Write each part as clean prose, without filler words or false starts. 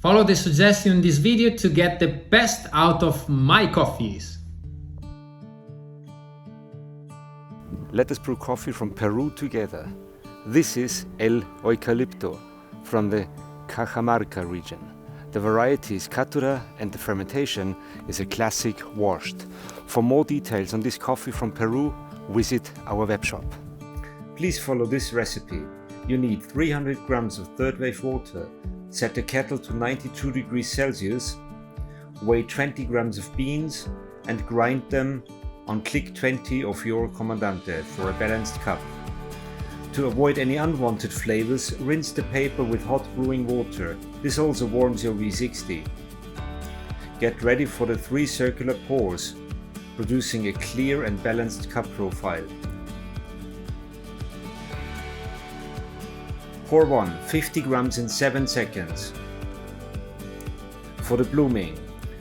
Follow the suggestion in this video to get the best out of my coffees. Let us brew coffee from Peru together. This is El Eucalipto from the Cajamarca region. The variety is Caturra and the fermentation is a classic washed. For more details on this coffee from Peru, visit our webshop. Please follow this recipe. You need 300 grams of third wave water. Set the kettle to 92 degrees Celsius. Weigh 20 grams of beans and grind them on click 20 of your Comandante for a balanced cup. To avoid any unwanted flavors, rinse the paper with hot brewing water. This also warms your V60. Get ready for the 3 circular pours, producing a clear and balanced cup profile. Pour 1, 50 grams in 7 seconds. For the blooming,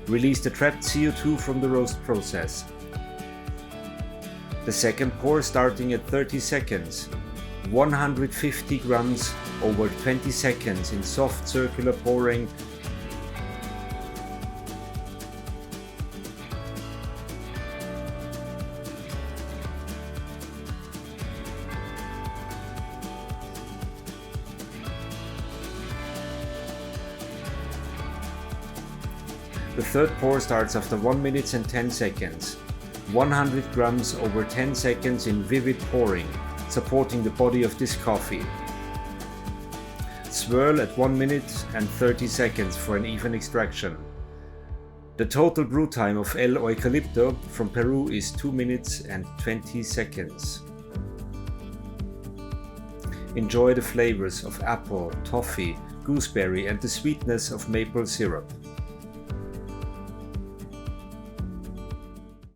release the trapped CO2 from the roast process. The second pour starting at 30 seconds. 150 grams over 20 seconds in soft circular pouring. The third pour starts after 1 minute and 10 seconds. 100 grams over 10 seconds in vivid pouring, supporting the body of this coffee. Swirl at 1 minute and 30 seconds for an even extraction. The total brew time of El Eucalipto from Peru is 2 minutes and 20 seconds. Enjoy the flavors of apple, toffee, gooseberry and the sweetness of maple syrup.